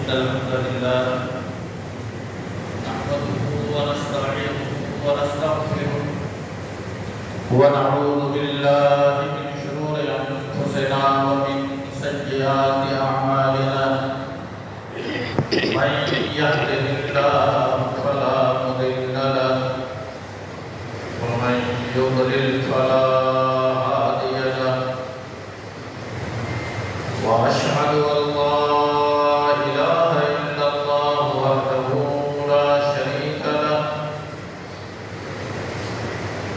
الحمد لله نحمده ونستعينه ونستغفره ونعوذ بالله من شرور أنفسنا ومن سيئات أعمالنا من يهده الله فلا مضل له ومن يضلل فلا هادي له وأشهد أن لا إله إلا الله وحده لا شريك له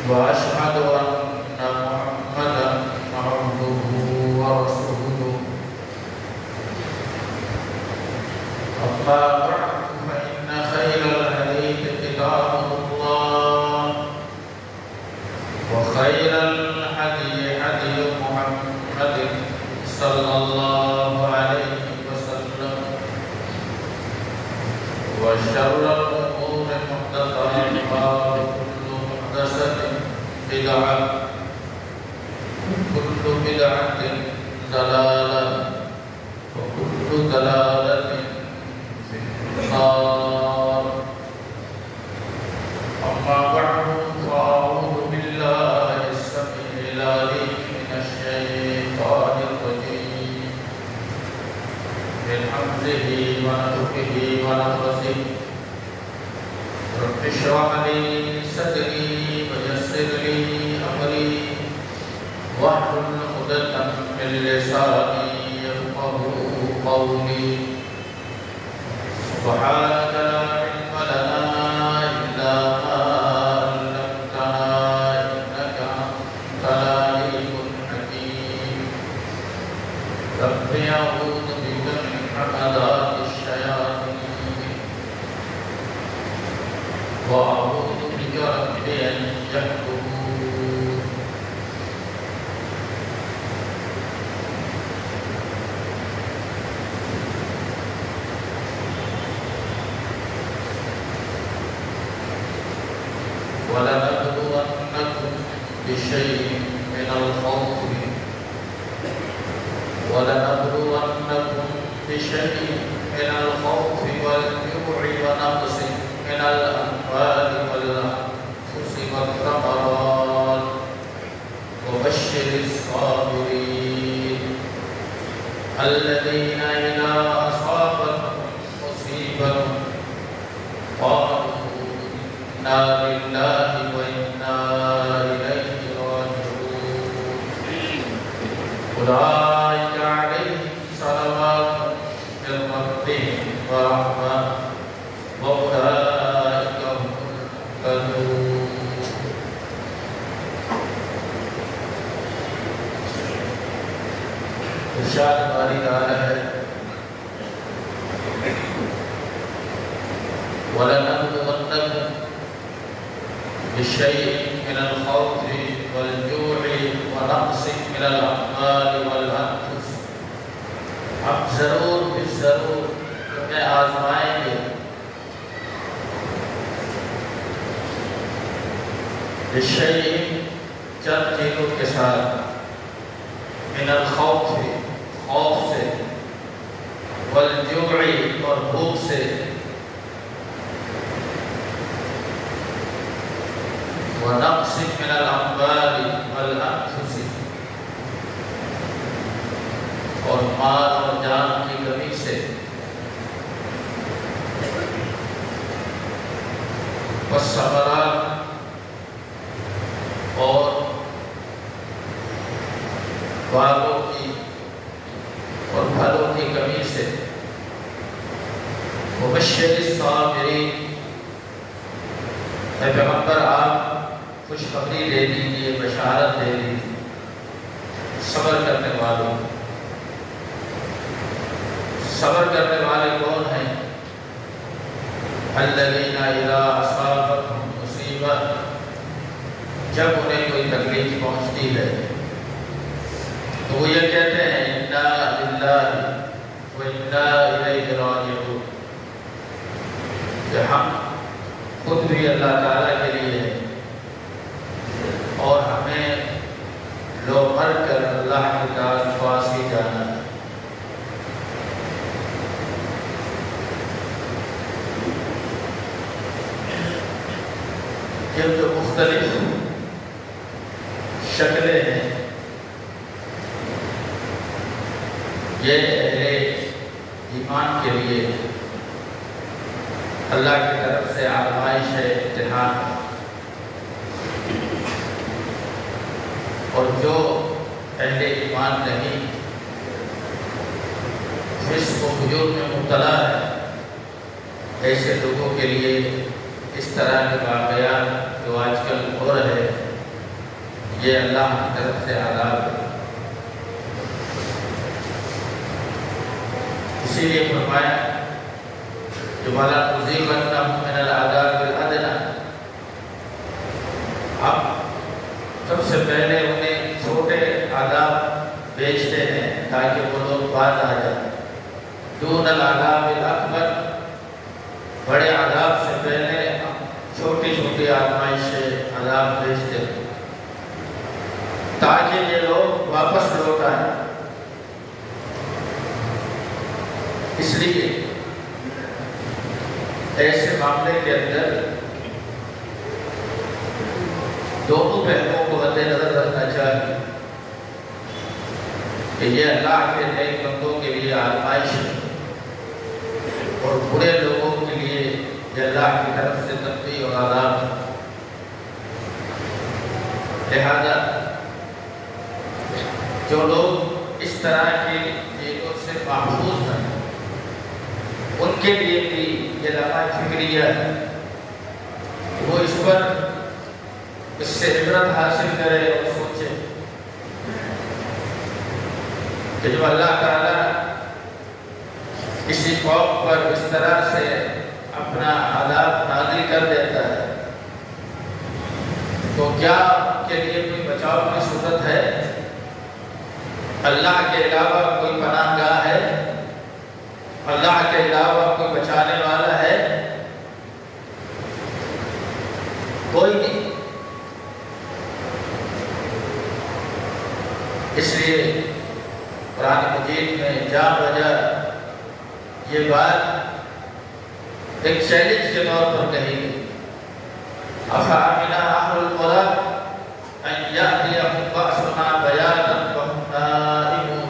وأشهد أن محمدا عبده ورسوله أما بعد فإن خير الحديث كتاب الله وخير الهدي هدي محمد صلى الله عليه وسلم وشر الأمور محدثاتها وكل محدثة بدعة وكل بدعة ضلالة وكل ضلالة في النار أما بعد فأعوذ بالله السميع العليم من الشيطان الرجيم من حمزه ونفخه ونفثه رب اشرح لي صدري ويسر لي أمري واحلل عقدة من لساني يفقهوا قولي سبحانك لا علم لنا إلا ما علمتنا إنك أنت العليم الحكيم رب أعوذ بك من همزات الشياطين وأعوذ بك رب أن يحضرون ولنبلونكم بشيء من الخوف والجوع ونقص من الأموال والأنفس والثمرات وبشر الصابرين الذين إذا أصابتهم مصيبة قالوا إنا لله وإنا إليه راجعون أولئك عليهم صلوات من ربهم ورحمة وأولئك هم المهتدون ارشاد باری تعالی ہے وَلَنَبْلُوَنَّكُمْ بِشَيْءٍ مِّنَ الْخَوْفِ وَالْجُوعِ وَنَقْصٍ مِّنَ الْأَمْوَالِ وَالْأَنفُسِ ہم ضرور تمہیں آزمائیں گے بِشَيْءٍ چند چیزوں کے ساتھ من الخوف خوف سے والجوع اور بھوک سے ونقص من الاموال والانفس اور مال اور جان کی کمی سے والثمرات اور باغوں کی اور پھلوں کی کمی سے وبشر الصابرین اے پیغمبر آپ خوشخبری دے دیجیے بشارت دے دیجیے صبر کرنے والوں صبر کرنے والے کون ہیں الذین اذا اصابتهم مصیبہ جب انہیں کوئی تکلیف پہنچتی ہے تو وہ یہ کہتے ہیں انا للہ و انا الیہ راجعون کہ ہم خود بھی اللہ تعالیٰ کے لیے ہیں اور ہمیں لو مر کر اللہ کے پاس ہی جانا ہے یہ جو مختلف شکلیں ہیں یہ اہل ایمان کے لیے اللہ کی طرف سے آزمائش ہے، امتحان ہے، اور جو اہل ایمان نہیں، فسق و فجور میں مبتلا ہے، ایسے لوگوں کے لیے اس طرح کے واقعات جو آج کل ہو رہے یہ اللہ کی طرف سے عذاب ہے۔ اسی لیے فرمایا جو وَلَا نُذِيقَنَّهُم مِّنَ الْعَذَابِ الْأَدْنَىٰ، اب سب سے پہلے انہیں چھوٹے عذاب بیچتے ہیں تاکہ وہ لوگ بعد آ جائیں، دون العذاب الاکبر، بڑے عذاب سے پہلے چھوٹی چھوٹی آزمائش سے عذاب بیچتے ہیں تاکہ یہ لوگ واپس لوٹ آئیں۔ اس لیے ایسے معاملے کے اندر دونوں پہلوؤں کو مد نظر رکھنا چاہیے کہ یہ اللہ کے نیک بندوں کے لیے آزمائش ہے اور برے لوگوں کے لیے یہ اللہ کی طرف سے تنبیہ اور عذاب ہے۔ لہذا جو لوگ اس طرح کی چیزوں سے محفوظ ہیں ان کے لیے بھی یہ لمحہ فکریہ ہے، وہ اس پر اس سے عبرت حاصل کرے اور سوچے کہ جو اللہ تعالیٰ کسی قوم پر اس طرح سے اپنا عذاب نازل کر دیتا ہے تو کیا ان کے لیے کوئی بچاؤ کی صورت ہے؟ اللہ کے علاوہ کوئی پناہ گاہ ہے؟ اللہ کے علاوہ کوئی بچانے والا ہے؟ کوئی نہیں۔ اس لیے قرآن مجید میں جا بجا یہ بات ایک چیلنج کے طور پر کہی گئی، أَفَأَمِنَ أَهْلُ الْقُرَىٰ أَن يَأْتِيَهُمْ بَأْسُنَا بَيَاتًا وَهُمْ نَائِمُونَ،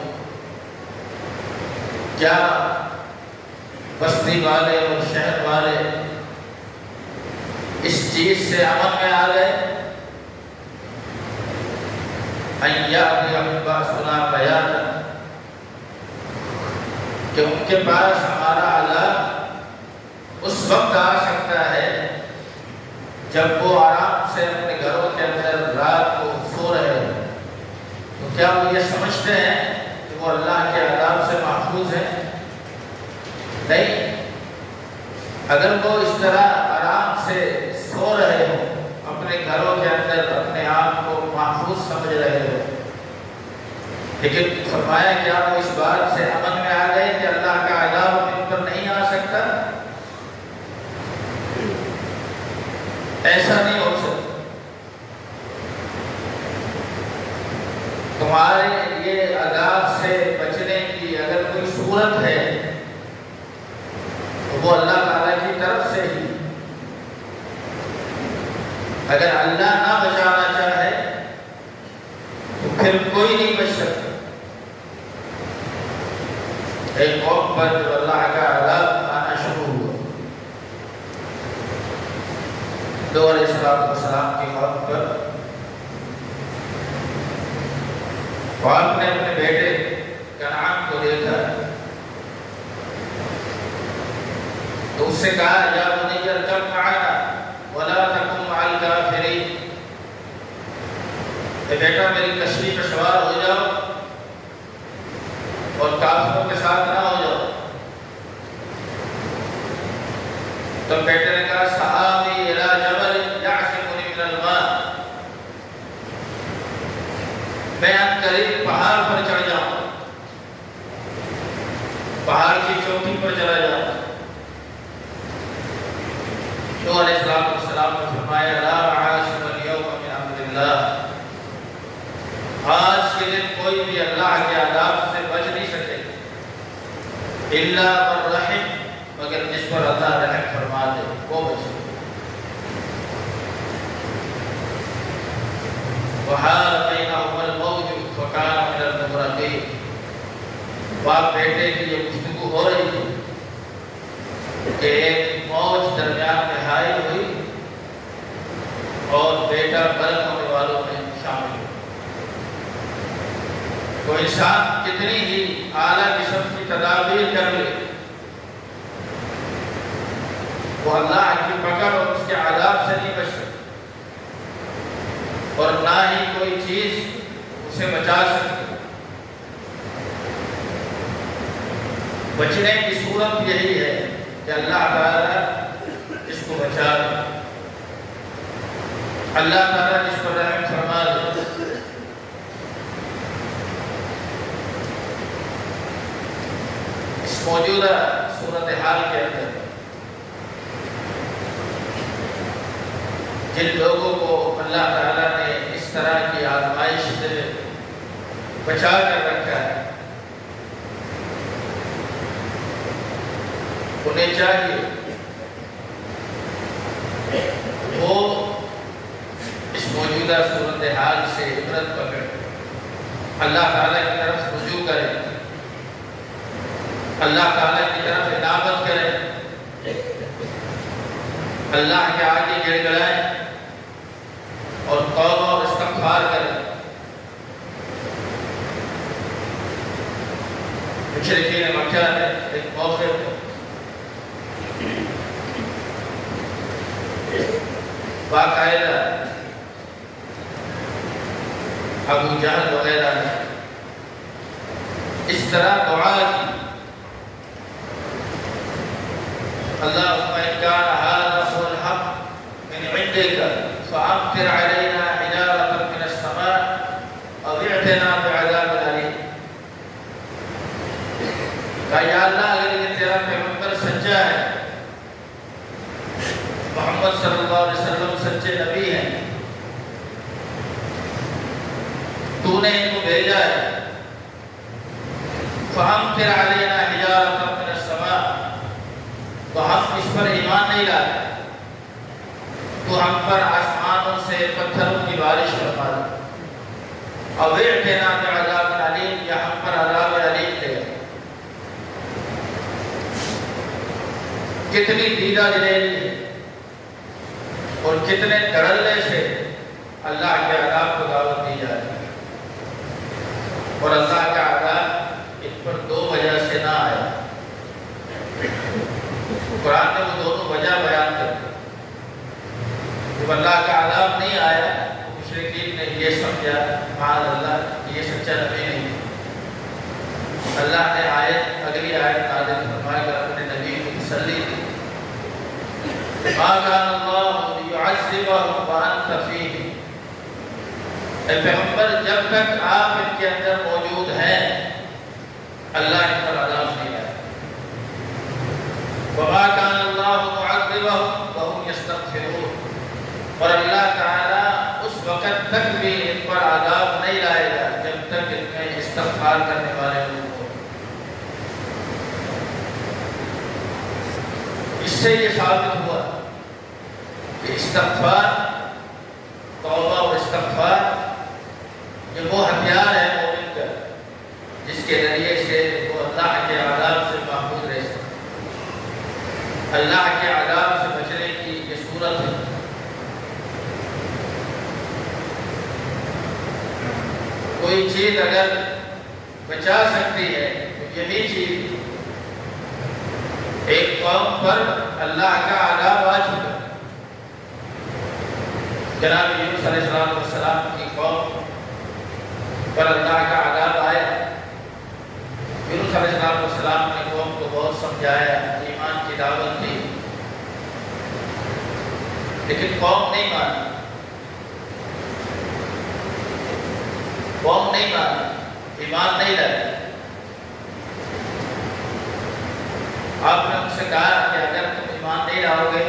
کیا بستی والے اور شہر والے اس چیز سے امن میں آ گئے أَن يَأْتِيَهُمْ بَأْسُنَا بَيَاتًا، کہ ان کے پاس ہمارا عذاب اس وقت آ سکتا ہے جب وہ آرام سے اپنے گھروں کے اندر رات کو سو رہے ہیں، تو کیا وہ یہ سمجھتے ہیں کہ وہ اللہ کے عذاب سے محفوظ ہیں؟ نہیں۔ اگر وہ اس طرح آرام سے سو رہے ہوں، اپنے گھروں کے اندر اپنے آپ کو محفوظ سمجھ رہے ہوں، لیکن فرمایا کیا وہ اس بات سے امن میں آ گئے کہ اللہ کا عذاب ان پر نہیں آ سکتا؟ ایسا نہیں ہو سکتا۔ تمہارے لیے عذاب سے بچنے کی اگر کوئی صورت ہے تو وہ اللہ تعالیٰ کی طرف سے ہی، اگر اللہ نہ بچانا چاہے تو پھر کوئی نہیں بچ سکتا۔ ایک قوم پر جو اللہ کا عذاب آنا شروع ہوا، لوط علیہ السلام کی قوم پر، اور آپ نے اپنے بیٹے کنعان کو دیکھا تو اس سے کہا یا بنی ارکب معنا ولا تکن مع الکافرین، کہ بیٹا میری کشتی پر سوار ہو جاؤ اور کافروں کے ساتھ نہ ہو جاؤ۔ تو بیٹے نے کہا سآوی الی جبل یعصمنی من الماء، میں ان قریب پہاڑ پر چڑھ جاؤں، پہاڑ کی چوٹی پر چلا جاؤں۔ تو علیہ السلام نے فرمایا لا عاصم اليوم من امر اللہ، آج کے دن کوئی بھی اللہ کے عذاب سے بچ نہیں سکے الا من رحم، مگر جس پر اللہ رحم فرما دے وہ بچے۔ باپ بیٹے کی یہ گفتگو ہو رہی تھی کہ ایک موج درمیان میں حائل ہوئی اور بیٹا غرق ہونے والوں میں شامل ہوا۔ تو انسان کتنی ہی اعلیٰ قسم کی تدابیر کر لے، وہ اللہ کی پکڑ اور اس کے عذاب سے نہیں بچ سکتا، اور نہ ہی کوئی چیز اسے بچا سکتی۔ بچنے کی صورت یہی ہے کہ اللہ تعالیٰ اس کو بچا دے، اللہ تعالیٰ جس پر رحم فرما دے۔ اس موجودہ صورتحال کے اندر جن لوگوں کو اللہ تعالیٰ نے اس طرح کی آزمائش سے بچا کر رکھا ہے، انہیں چاہیے وہ اس موجودہ صورتحال سے عبرت پکڑ اللہ تعالیٰ کی طرف رجوع کریں، اللہ تعالیٰ کی طرف عنابت کریں، اللہ کے آگے گڑ گڑائیں اور توبہ اور استغفار کریں۔ مشرکین مکہ نے ایک موقع پر باقاعدہ ابو جہل وغیرہ نے اس طرح دعا کی، اللہم ان کان ھذا هو الحق من عندک فامطر علینا حجارۃ من السماء او ائتنا بعذاب الیم۔ کہا یا اللہ اگر یہ تیرا پیغمبر سچا ہے، محمد صلی اللہ علیہ وسلم سچے نبی ہیں، تو نے ان کو بھیجا ہے، فامطر علینا حجارۃ من السماء، تو ہم اس پر ایمان نہیں لاتے، تو ہم پر آسمانوں سے پتھروں کی بارش فرما دے، او ائتنا بعذاب الیم، یا ہم پر عذاب علیم دے۔ کتنی دیدہ دلیری ہے اور کتنے دھڑلے سے اللہ کے عذاب کو دعوت دی جائے، اور اللہ کا عذاب ان پر دو وجہ سے نہ آیا۔ قرآن نے وہ دونوں وجہ بیان کر دی۔ جب اللہ کا عذاب نہیں آیا تو مشرکین نے یہ سمجھا معاذ اللہ یہ سچا نبی نہیں۔ اللہ نے اگلی آیت نازل فرما کر اپنے نبی کو تسلی دی، ما کان اللہ لیعذبہم وانت فیہم، اے پیغمبر جب تک آپ ان کے اندر موجود ہیں اللہ ان پر عذاب نہیں آئے، وما کان اللہ معذبہم وہم یستغفرون، اور اللہ تعالیٰ اس وقت تک بھی ان پر عذاب نہیں لائے گا جب تک ان میں استغفار کرنے والے لوگ ہوں۔ اس سے یہ ثابت ہوا کہ استغفار، توبہ اور استغفار یہ وہ ہتھیار ہے مومن کا جس کے ذریعے سے وہ اللہ کے عذاب سے محفوظ رہ سکے۔ اللہ کے عذاب سے بچنے کی یہ صورت ہے۔ کوئی چیز اگر بچا سکتی ہے تو یہی چیز، ایک قوم پر اللہ کا عذاب آ چکا، جناب یونس علیہ السلام کی قوم پر اللہ کا عذاب آیا۔ یونس علیہ السلام نے قوم کو بہت سمجھایا، ایمان کی دعوت دی، لیکن قوم نہیں مانی، قوم نہیں مانی، ایمان نہیں لائے۔ آپ نے ان سے کہا کہ اگر تم ایمان نہیں لاؤ گے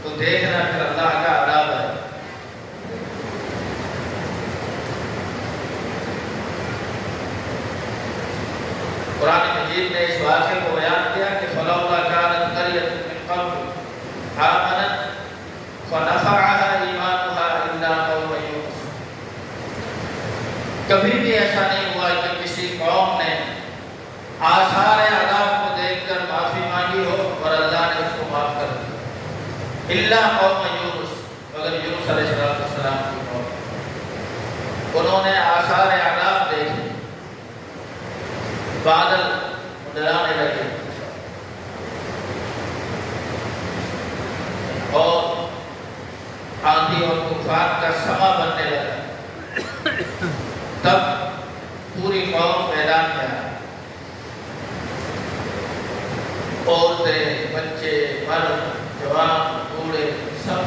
تو دیکھنا پھر اللہ کا عذاب ہے۔ قرآن مجید نے اس واقعے کو بیان کیا کہ فلولا كانت قرية من قبل آمنت فنفعها ایمانها الا قوم یونس، کبھی بھی ایسا نہیں ہوا کہ کسی قوم نے انہوں نے آثار عذاب دیکھے، بادل ڈرانے لگے اور آندھی اور طوفان کا سما بننے لگا، تب پوری قوم میدان میں آئی، عورتیں، بچے، مرد، جوان، بوڑھے، سب۔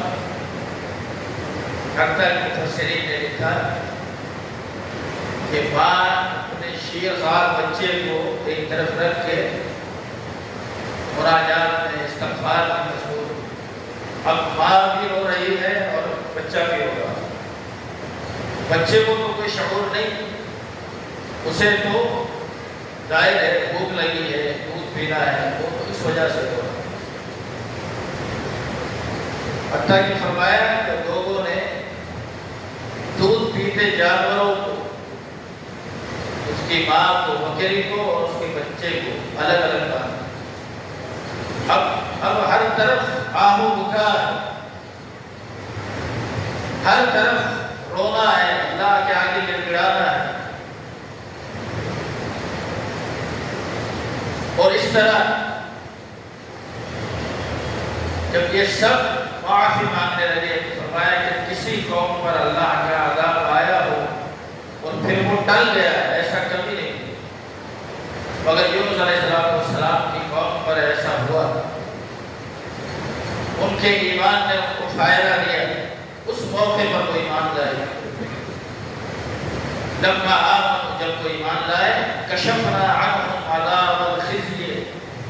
حتیٰ کہ مفسرین نے لکھا کہ ماں اپنے شیرخوار بچے کو ایک طرف رکھ کے مناجات میں استغفار میں مشغول، اب ماں بھی رو رہی ہے اور بچہ بھی رو رہا ہے۔ بچے کو تو کوئی شعور نہیں، اسے تو ظاہر ہے بھوک لگی ہے، دودھ پینا ہے، وہ تو اس وجہ سے ہو رہا ہے۔ حتیٰ کہ فرمایا کہ لوگوں نے دودھ پیتے جانوروں کو، اس کی ماں کو، بکری کو اور اس کے بچے کو الگ الگ باندھا۔ اب ہر طرف آہو بکا ہے، ہر طرف رونا ہے، اللہ کے آگے گڑگڑانا ہے، اور اس طرح جب یہ سب معافی مانگنے لگے تو فرمایا کہ کسی قوم پر اللہ کا عذاب آیا ہو اور پھر وہ ٹل گیا، ایسا کبھی نہیں، مگر یونس علیہ السلام کی قوم پر ایسا ہوا۔ ان کے ایمان نے ان کو فائدہ دیا، اس موقع پر وہ ایمان لائے۔ لما آمنوا، جب وہ ایمان لائے، کشفنا عنہم عذاب الخزي،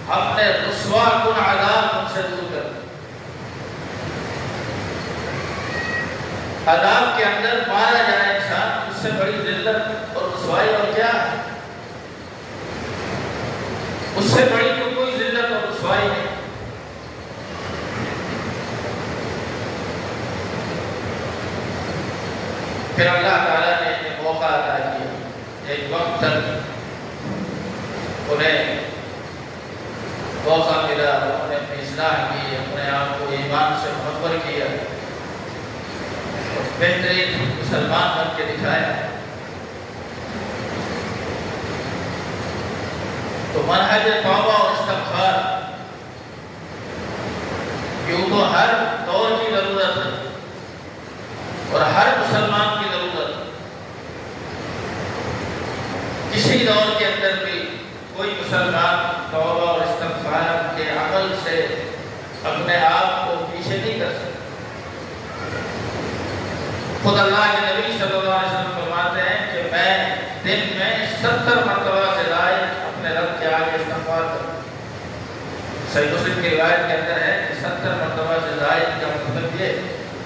ہم نے رسوا کن عذاب ان سے دور کر دیا۔ عذاب کے اندر مارا جائے انسان، اس سے بڑی ذلت اور رسوائی اور کیا ہے؟ اس سے بڑی تو کوئی ذلت اور رسوائی نہیں۔ پھر اللہ تعالیٰ نے انہیں موقع عطا کیا، ایک وقت تک انہیں موقع ملا، انہوں نے اپنی اصلاح کی، اپنے آپ کو ایمان سے منور کیا، بہترین مسلمان بن کے دکھایا۔ تو منہج توبہ اور استغفار یوں تو ہر دور کی ضرورت ہے اور ہر مسلمان کی ضرورت ہے۔ کسی دور کے اندر بھی کوئی مسلمان توبہ اور استغفار کے عمل سے اپنے آپ کو پیچھے نہیں کر سکتا۔ خود اللہ کے نبی صلی اللہ علیہ وسلم فرماتے ہیں کہ میں دن میں 70 مرتبہ سے زائد اپنے رب کے آگے استغفار کرتا ہوں۔ صحیح مسلم کی روایت کے اندر ہے کہ 70 مرتبہ سے زائد کا مطلب یہ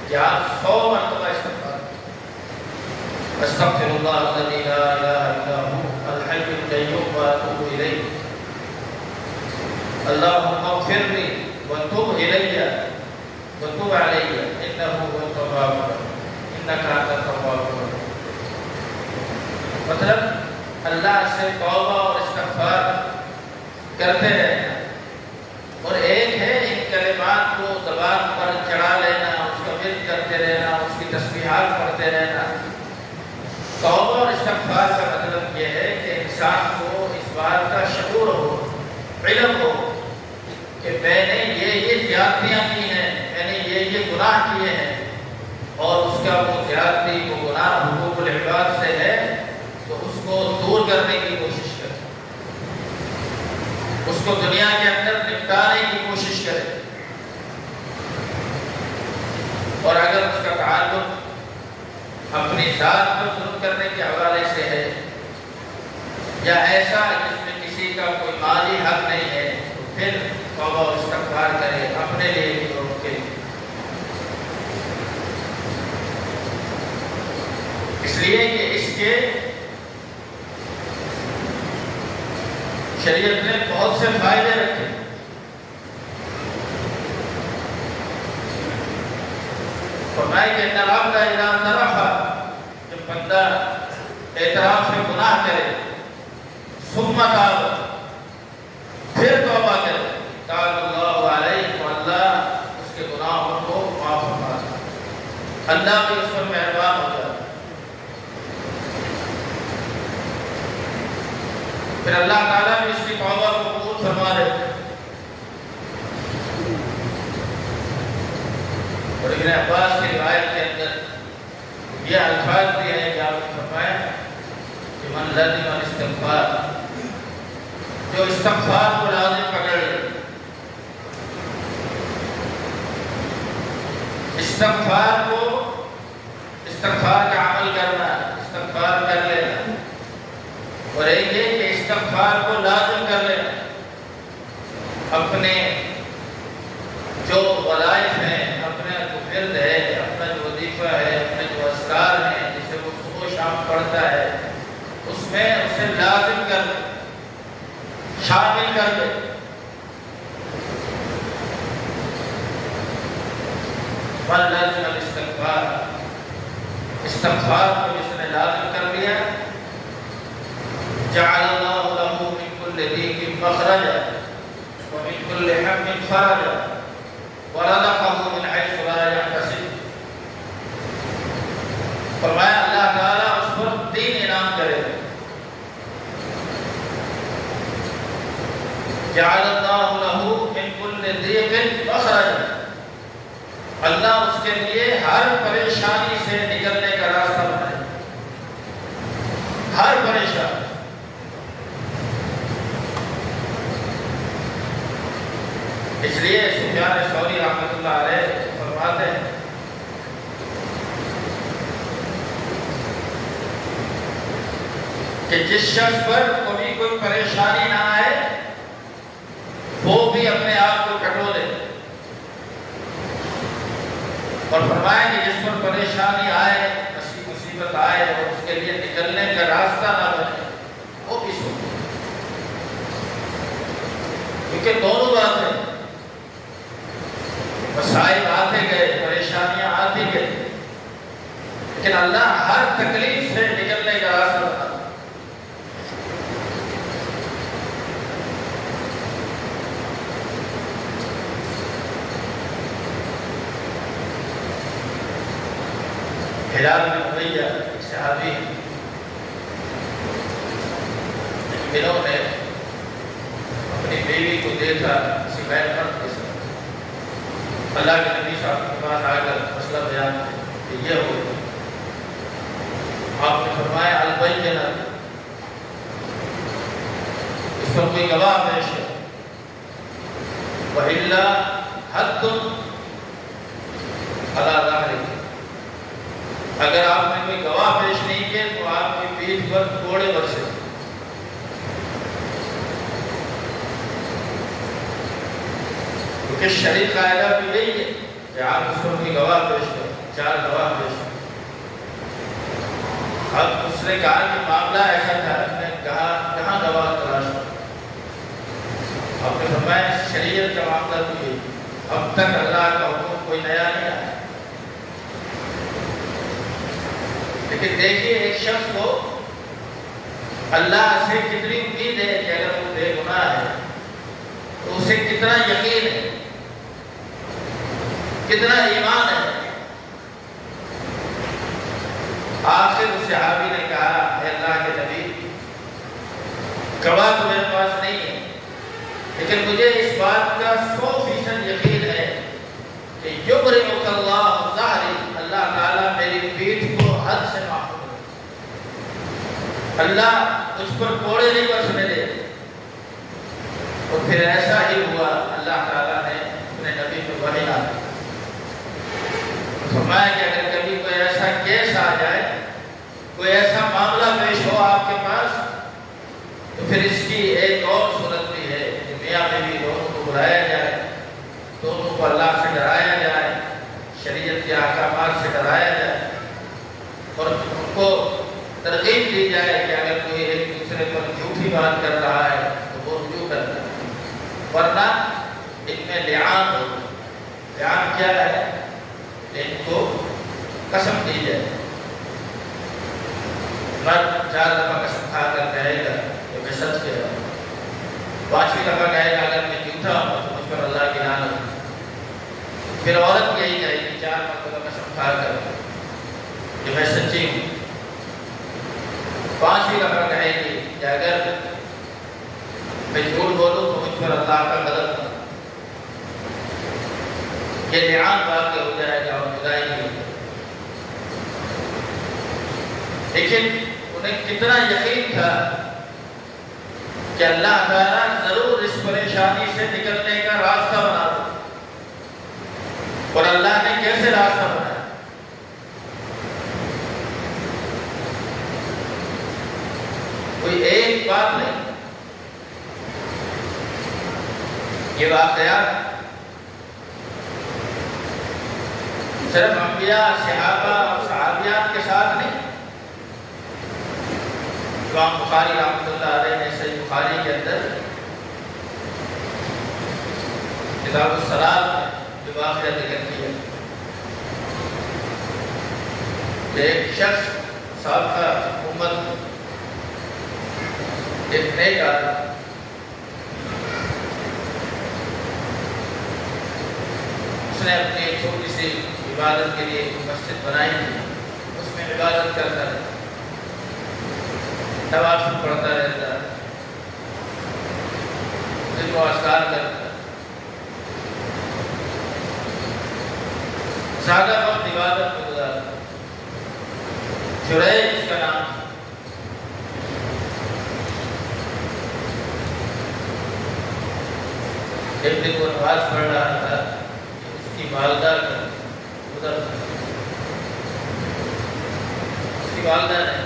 کہ آپ 100 مرتبہ استغفار کریں۔ استغفر اللہ الذی لا الہ الا هو الحی القیوم واتوب الیہ، اللہم اغفر لی وتب الی وتب علی انہ هو التواب الرحیم انک انت التواب الرحیم۔ مطلب اللہ سے توبہ اور استغفار کرتے رہنا، اور ایک ہے ان کلمات کو زبان پر چڑھا لینا، اس کا ورد کرتے رہنا، اس کی تسبیحات پڑھتے رہنا۔ توبہ اور استغفار کا مطلب یہ ہے کہ انسان کو اس بات کا شعور ہو، علم ہو کہ میں نے یہ زیادتیاں کی ہیں، میں نے یہ گناہ کیے ہیں، اور اس کا وہ زیادتی، وہ گناہ حقوق العباد سے ہے، تو اس کو دور کرنے کی کوشش کرے، اس کو دنیا کے اندر نپٹانے کی کوشش کرے۔ اور اگر اس کا تعلق اپنی ذات پر ظلم کرنے کے حوالے سے ہے، یا ایسا جس میں کسی کا کوئی مالی حق نہیں ہے، تو پھر توبہ اور استغفار کرے اپنے لیے بھی اور کے لیے۔ اس لیے کہ اس کے شریعت نے بہت سے فائدے رکھے۔ فرمایا کہ ان العبد اذا اعترف، جب بندہ اعتراف سے گناہ کرے، ثم تاب، پھر توبہ کرے، تاب اللہ علیہ، تو اللہ اس کے گناہوں کو معاف فرماتا ہے، اللہ بھی اس پر مہربان ہو جاتا ہے۔ پھر اللہ تعالیٰ بھی اس کی توبہ کو قبول فرما لیتے. اور ابن عباس کی روایت کے اندر یہ الفاظ بھی ہیں کہ آپ نے فرمایا کہ من لازم الاستغفار، جو استغفار کو لازم پکڑ لے، استغفار کا عمل کرنا، استغفار کر لینا، اور ایک یہ کہ استغفار کو لازم کر لینا. اپنے جو وظائف ہیں، اپنا جو ورد ہے، اپنا جو وظیفہ ہے، اپنے جو اذکار ہیں جسے وہ صبح و شام پڑھتا ہے، اس میں اسے لازم کر لے، شامل کر لے. من لازم الاستغفار، استغفار کو جس نے لازم کر لیا، جعل اللہ له من كل ضيق مخرجا ومن كل هم فرجا ورزقه من حيث لا يحتسب. فرمایا اللہ تعالیٰ اس پر 3 انعام کرے. جعل اللہ له من كل ضيق مخرجا، اللہ اس کے لیے ہر پریشانی سے نکلنے کا راستہ بنائے، ہر پریشانی. اس لیے سفیان ثوری رحمۃ اللہ علیہ فرماتے ہیں کہ جس شخص پر کبھی کوئی پریشانی نہ آئے وہ بھی اپنے آپ کو کٹو دے، اور فرمایا کہ جس پر پریشانی آئے، مصیبت آئے اور اس کے لیے نکلنے کا راستہ نہ بنے، وہ بھی سوچے. کیونکہ دونوں باتیں، مسائل آتے گئے، پریشانیاں آتی گئے، لیکن اللہ ہر تکلیف سے نکلنے کا راستہ بتا. ہلال بن امیہ ایک صحابی، انہوں نے اپنی بیوی کو دیکھا کسی غیر مرد کے ساتھ. اللہ کے نبی صاحب کے پاس آ کر مسئلہ بیان کہ یہ ہو. آپ نے فرمایا البینہ، اس پر کوئی گواہ پیش ہے، وَإِلَّا حَدٌّ عَلَىٰ ظَهْرِهِ، اگر آپ نے کوئی گواہ پیش نہیں کیے تو آپ کی پیٹھ پر کوڑے برسے. کیونکہ شرعی قاعدہ بھی یہی ہے کہ آپ اس پر کوئی گواہ پیش کریں، 4 گواہ پیش کریں. اب اس نے کہا کہ معاملہ ایسا تھا، اس نے کہا کہاں گواہ تلاش کریں. آپ نے فرمایا شریعت کا معاملہ تو یہی، اب تک اللہ کا حکم کوئی نیا نہیں آیا. لیکن دیکھیے ایک شخص کو اللہ سے کتنی امید ہے کہ اگر وہ بے گناہ ہے تو اسے کتنا یقین ہے، کتنا ایمان ہے. آخر اس صحابی نے کہا اے اللہ کے نبی، گواہ تو میرے پاس نہیں ہے، لیکن مجھے اس بات کا 100% یقین ہے کہ یبرئک اللہ ظہری، اللہ تعالیٰ میری پیٹھ کو حد سے محفوظ ہے، اللہ مجھ پر کوڑے نہیں برسنے دے. اور پھر ایسا ہی ہوا، اللہ تعالیٰ نے اپنے نبی کو وحی نازل فرمایا کہ اگر کبھی کوئی ایسا کیس آ جائے، کوئی ایسا معاملہ پیش ہو آپ کے پاس، تو پھر اس کی ایک اور صورت بھی ہے کہ میاں بیوی دونوں کو بلایا جائے، دونوں کو اللہ سے ڈرایا جائے، شریعت کے احکامات سے ڈرایا جائے، اور ان کو ترغیب دی جائے کہ اگر کوئی ایک دوسرے پر جھوٹی بات کر رہا ہے تو وہ رجوع کرتا ہے، ورنہ ان میں لعان ہو. لعان کیا ہے؟ ان کو قسم دی جائے. مرد 4 دفعہ قسم کھا کر کہے گا کہ میں سچ کہہ رہا ہوں، 5ویں دفعہ کہے گا اگر میں جھوٹا ہوں تو مجھ پر اللہ کی لعنت. پھر عورت یہی کہے گی 4 مرتبہ قسم کھا کر کہ میں سچی ہوں. 5ویں دفعہ کہے گی کہ اگر یہ لعان واقع ہو جائے گا اور جدائی نہیں ہو جائے گی۔ لیکن انہیں کتنا یقین تھا کہ اللہ تعالیٰ ضرور اس پریشانی سے نکلنے کا راستہ بنا دے، اور اللہ نے کیسے راستہ بنایا؟ کوئی ایک بات نہیں، یہ واقعات صرف انبیاء، صحابہ اور صحابیات کے ساتھ نہیں۔ امام بخاری رحمۃ اللہ علیہ نے صحیح بخاری کے اندر کتاب الصلاۃ میں جو واقعہ ذکر کیا کہ ایک شخص سابقہ حکومت، ایک نیک آدمی، اس نے اپنی چھوٹی سی عبادت کے لیے مسجد بنائی تھی، اس میں عبادت کرتا رہتا، نوافل پڑھتا رہتا، ذکر و اذکار کرتا، زیادہ وقت عبادت میں گزارتا۔ جریج اس کا نام تھا۔ ایک دن وہ نماز پڑھ رہا تھا، اس کی والدہ کا گزر تھا، اس کی والدہ نے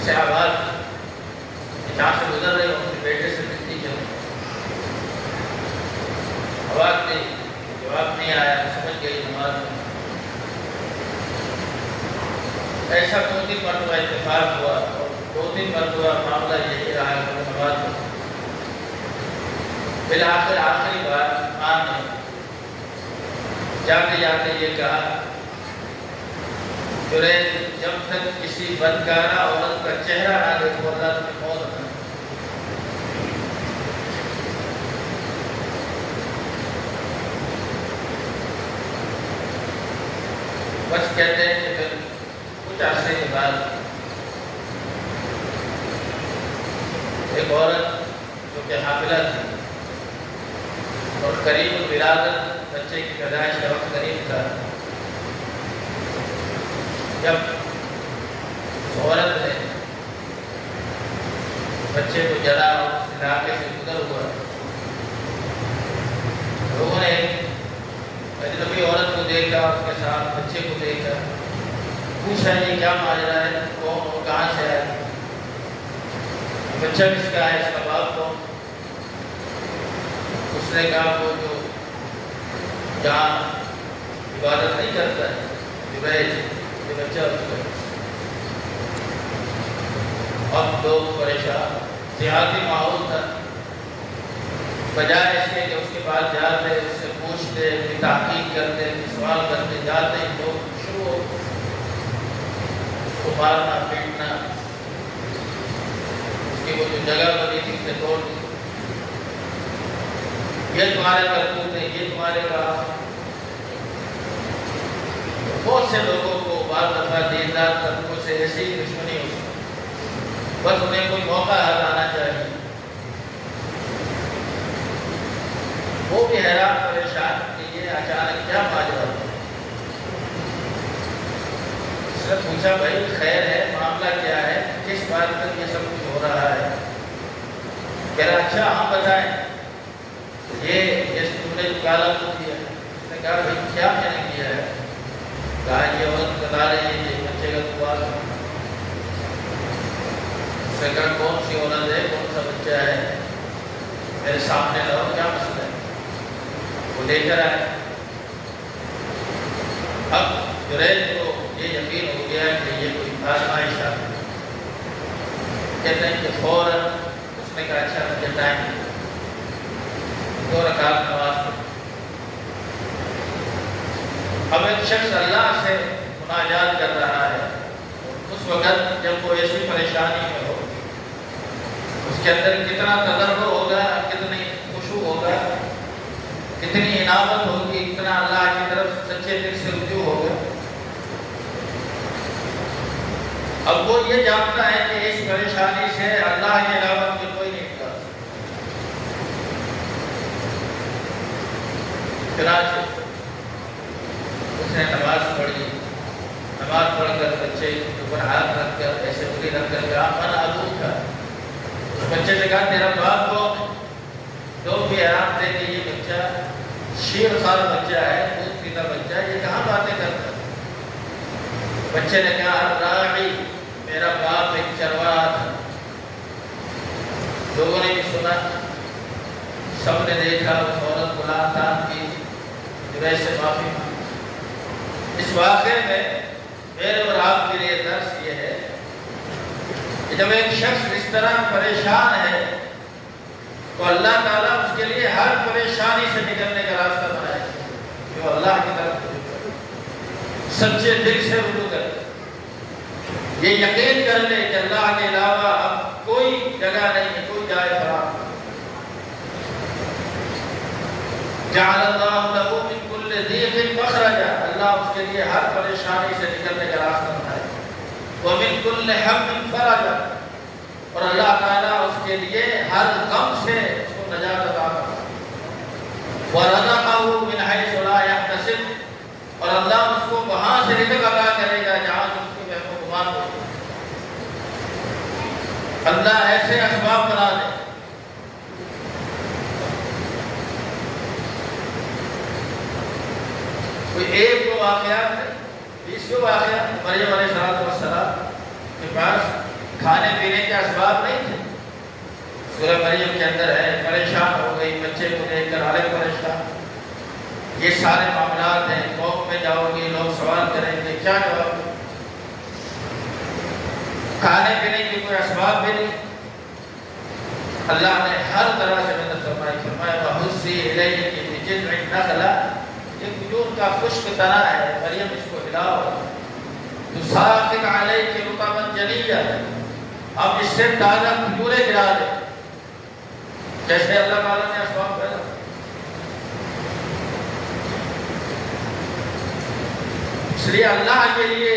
سے آواز جہاں سے گزر رہے ہو اپنے بیٹے سے ملتی کیوں؟ آواز نہیں، جواب نہیں آیا، سمجھ گئی نماز میں۔ ایسا 2-3 مرتبہ اتفاق ہوا، اور 2-3 مرتبہ معاملہ یہی رہا کہ وہ نماز میں بالآخر آخری بار مان نے جاتے جاتے یہ کہا، جب تک کسی بدکارہ عورت کا چہرہ نہ دیکھو اللہ تمہیں موت نہ۔ بس کہتے ہیں کہ پھر کچھ عرصے کے بعد ایک عورت جو کہ حاملہ تھی اور قریب الولادت، بچے کی پیدائش کا وقت قریب تھا، جب عورت نے بچے کو جلا اور اس علاقے سے گزر ہوا، لوگوں نے اجنبی عورت کو دیکھا، اس کے ساتھ بچے کو دیکھا، پوچھا یہ کیا ماجرا ہے، کون ہو، کہاں سے آئے، بچہ کس کا ہے، اس کا باپ کون؟ اس نے کہا وہ جو جہاں عبادت نہیں کرتا ہے، یہ بچہ اس کا۔ اب لوگ پریشان، دیہاتی ماحول تھا، بجائے اس کے کہ اس کے پاس جاتے، اس سے پوچھتے، تحقیق کرتے، سوال کرتے، جاتے ہی لوگ شروع ہو اس کو مارنا پیٹنا، اس کی وہ جو جگہ بنی تھی اسے توڑ دی، یہ تمہارے کرتوت ہے، یہ تمہارے کام۔ بہت سے لوگوں کو بعض دفعہ دیندار طبقوں سے ایسی دشمنی ہوتی، بس انہیں کوئی موقع حل آنا چاہیے۔ وہ بھی حیران پریشان کہ یہ اچانک کیا ماجرا ہوا۔ اس نے پوچھا بھائی خیر ہے، معاملہ کیا ہے، کس بات پر یہ سب کچھ ہو رہا ہے؟ کہہ رہا اچھا ہم بتائیں، یہ تم نے کالا تو کیا؟ اس نے کہا بھائی کیا میں نے کیا ہے؟ کہا یہ عورت بتا رہی ہے یہ بچے کا دعا ہے۔ اس نے کہا کون سی عورت ہے، کون سا بچہ ہے، میرے سامنے لاؤ، کیا مسئلہ ہے؟ وہ لے کر آئے۔ اب جریج کو یہ یقین ہو گیا کہ یہ کوئی آزمائش ہے، کہتے ہیں کہ فوراً اس نے کہا اچھا مجھے ٹائم دے، 2 رکعت نماز پڑھی۔ اب ایک شخص اللہ سے مناجات کر رہا ہے، اس وقت جب وہ ایسی پریشانی میں ہو، اس کے اندر کتنا تضرع ہوگا، کتنی خشوع ہوگا، کتنی عنابت ہوگی، کتنا اللہ کی طرف سچے دل سے رجوع ہوگا۔ اب وہ یہ جانتا ہے کہ اس پریشانی سے اللہ کے علاوہ مجھے کوئی نہیں نکال سکتا۔ چنانچہ اس نے نماز پڑھی، نماز پڑھ کر بچے کے اوپر ہاتھ رکھ کر ایسے انگلی رکھ کر کہا من ابوک کا، بچے نے کہا تیرا باپ کو لوگ بھی حیران تھے کہ یہ بچہ شیر خوار بچہ ہے، دودھ پیتا بچہ ہے، یہ کہاں باتیں کرتا ہے؟ بچے نے کہا الراعی، میرا باپ ایک چرواہا تھا۔ لوگوں نے بھی سنا، سب نے دیکھا، اس عورت کو لعان کی، ویسے معافی مانگی۔ اس واقعے میں میرے اور آپ کے لیے درس یہ ہے کہ جب ایک شخص اس طرح پریشان ہے تو اللہ تعالیٰ اس کے لیے ہر پریشانی سے نکلنے کا راستہ بنائے، جو اللہ کی طرف رجوع کرے، سچے دل سے رجوع کرے، یہ یقین کر لے کہ اللہ کے علاوہ اب کوئی جگہ نہیں ہے، کوئی جائے فراغ نہیں۔ جعل اللہ لہ من کل ضیق مخرجا، اللہ اس کے لیے ہر پریشانی سے نکلنے کا راستہ بنائے، ومن کل ہم فرجا، اور اللہ تعالیٰ اس کے لیے ہر غم سے اس کو نجات عطا کرتا ہے، وَرَزَقَهُ مِنْ حَيْثُ لَا يَحْتَسِبُ، اور اللہ اس کو وہاں سے رزق عطا کرے گا جہاں اس کی وہم و گمان ہو۔ اللہ ایسے اسباب بنا دے۔ کوئی ایک دو واقعات ہے، 20 واقعات۔ مریم علیہ السلام کے پاس کھانے پینے کے اسباب نہیں تھے، سورہ مریم کے اندر ہے، پریشان ہو گئی بچے کو دیکھ کر، الگ پریشان، یہ سارے معاملات ہیں، قوم میں جاؤ گے لوگ سوال کریں گے، کیا جواب دیں؟ کھانے پینے کے کوئی اسباب بھی نہیں، اللہ نے ہر طرح سے مدد فرمائی، فرمایا وَحُزِّي إِلَيْكِ بِجِذْعِ النَّخْلَةِ، یہ کھجور کا خشک تنا ہے، مریم اس کو ہلاؤ، تُسَاقِطْ عَلَيْكِ رُطَبًا جَنِيًّا، اب اس سے تازہ کھجوریں گرا دے، جیسے اللہ تعالیٰ نے اسباب پیدا۔ اس لیے اللہ کے لیے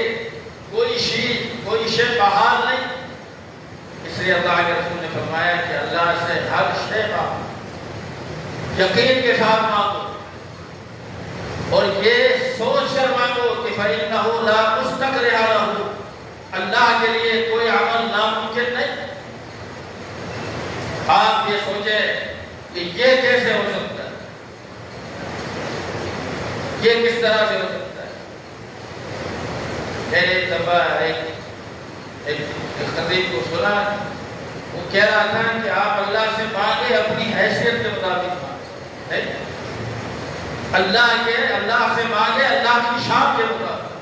کوئی شے بحال نہیں، اس لیے اللہ کے رسول نے فرمایا کہ اللہ سے ہر شے مانگو، یقین کے ساتھ مانگو، اور یہ سوچ کر مانگو کہ فَإِنَّهُ لَا مُسْتَقْرِعَ لَهُ، اللہ کے لیے کوئی عمل ناممکن نہیں۔ آپ یہ سوچیں کہ یہ کیسے ہو سکتا ہے، یہ کس طرح سے ہو سکتا ہے۔ میں نے ایک دفعہ ایک خطیب کو سنا، وہ کہہ رہا تھا کہ آپ اللہ سے مانگے اپنی حیثیت کے مطابق مانگے، اللہ سے مانگے اللہ کی شان کے مطابق۔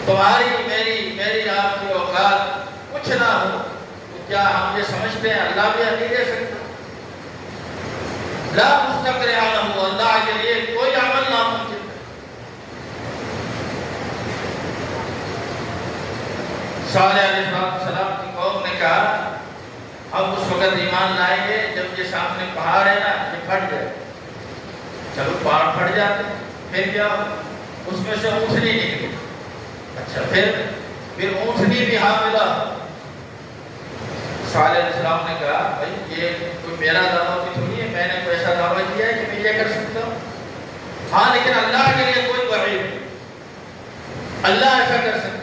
تمہاری میری آپ کی اوقات کچھ نہ ہو تو کیا ہم یہ سمجھتے ہیں اللہ بھی نہیں دے سکتا؟ لا مستقرع لہ، اللہ کے لیے کوئی عمل ناممکن ہے۔ صالح علیہ السلام کی قوم نے کہا اب اس وقت ایمان لائیں گے جب یہ سامنے پہاڑ ہے نا یہ پھٹ جائے۔ چلو پہاڑ پھٹ جاتے، پھر کیا ہو؟ اس میں سے اونٹنی نکلی، اچھا پھر اونٹنی بھی حاملہ۔ صالح علیہ السلام نے کہا بھائی یہ کوئی میرا دعویٰ بھی تھوڑی ہے، میں نے کوئی ایسا دعویٰ کیا ہے کہ میں یہ کر سکتا ہوں؟ ہاں لیکن اللہ کے لیے کوئی وعید نہیں، اللہ ایسا کر سکتا۔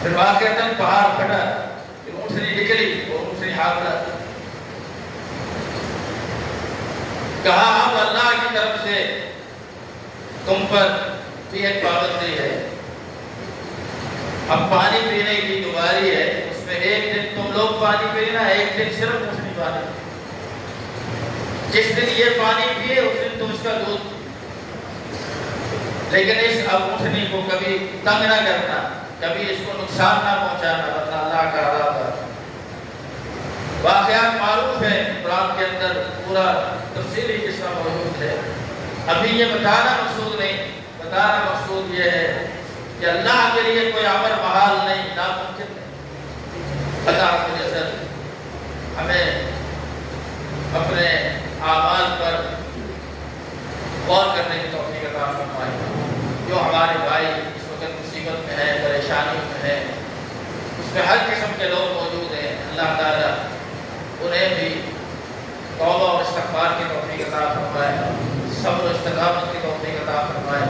پھر واقعتاً پہاڑ پھٹا، پھر اونٹنی نکلی، وہ اونٹنی حاملہ۔ کہا اب اللہ کی طرف سے تم پر بھی ایک پابندی ہے، اب پانی پینے کی جو باری ہے اس میں ایک دن تم لوگ پانی پینا، ایک دن صرف اونٹنی پانی۔ جس دن یہ پانی پیے اس دن تم اس کا دودھ پیے، لیکن اس اب اونٹنی کو کبھی تنگ نہ کرنا، کبھی اس کو نقصان نہ پہنچانا، ورنہ اللہ کا عذاب ہے۔ واقعات معروف ہے، قرآن کے اندر پورا تفصیلی قصہ موجود ہے، ابھی یہ بتانا مقصود نہیں، بتانا مقصود یہ ہے کہ اللہ کے لیے کوئی عمل محال نہیں، ناممکن نہیں۔ اللہ کے نظر ہمیں اپنے اعمال پر غور کرنے کی توفیق عطا فرمائے۔ جو ہمارے بھائی اس وقت مصیبت میں ہے، پریشانی میں ہے، اس میں ہر قسم کے لوگ موجود ہیں، اللہ تعالیٰ انہیں بھی توبہ اور استغفار کی توفیق عطا فرمائے، صبر و استقامت کی توفیق عطا فرمائے،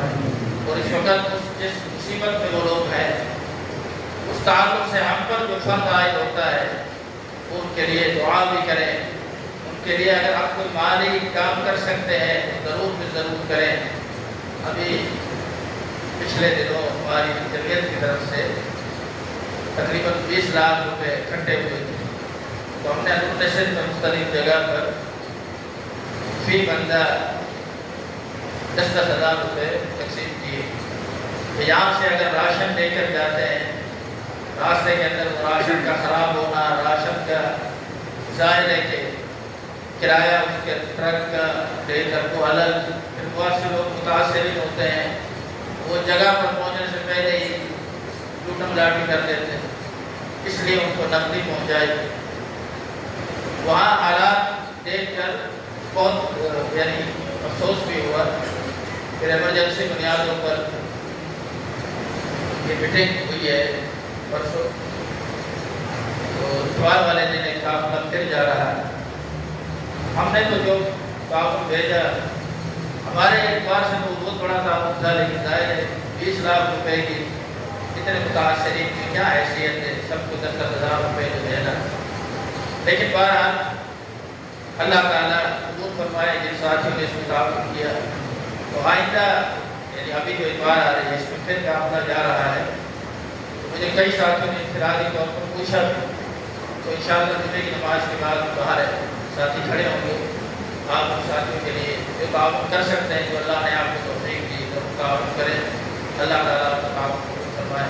اور اس وقت جس مصیبت میں وہ لوگ ہیں اس تعلق سے ہم پر جو فرق عائد ہوتا ہے ان کے لیے دعا بھی کریں، ان کے لیے اگر آپ کوئی مالی کام کر سکتے ہیں تو ضرور کریں۔ ابھی پچھلے دنوں ہماری جمعیت کی طرف سے تقریباً 20 لاکھ روپے اکٹھے ہوئے تھے، تو ہم نے نشر میں مختلف جگہ پر فی بندہ 10,000 روپے تقسیم کیے۔ یہاں سے اگر راشن لے کر جاتے ہیں، راستے کے اندر راشن کا خراب ہونا، راشن کا ظاہر ہے کہ کرایہ اس کے ٹرک کا لے کر کو الگ، پھر بہت سے لوگ متاثرین ہوتے ہیں، وہ جگہ پر پہنچنے سے پہلے ہی لوٹم لاٹی کر دیتے ہیں، اس لیے ان کو نقدی پہنچائی۔ وہاں حالات دیکھ کر بہت افسوس بھی ہوا، پھر ایمرجنسی بنیادوں پر یہ میٹنگ ہوئی ہے پرسوں، تو اتوار والے دن ایک قافلہ پھر جا رہا ہے۔ ہم نے تو جو تعاون بھیجا ہمارے اعتبار سے تو بہت بڑا تعاون تھا، لیکن ظاہر ہے 20 لاکھ روپے کی اتنے متاثرین کی کیا حیثیت ہے، سب کو 10,000 روپے جو دینا۔ لیکن بہرحال اللہ تعالیٰ قبول فرمائے جن ساتھیوں نے اس میں تعاون کیا، تو آئندہ یعنی ابھی جو اتوار آ رہی ہے اس میں پھر قافلہ جا رہا ہے، تو مجھے کئی ساتھیوں نے انفرادی طور پر پوچھا، تو انشاءاللہ جمعے کی نماز کے بعد باہر ہے ساتھی کھڑے ہوں گے، آپ ان ساتھیوں کے لیے جو تعاون کر سکتے ہیں، جو اللہ نے آپ کو توفیق دی تو تعاون کریں، اللہ تعالیٰ آپ کو تعاون فرمائے۔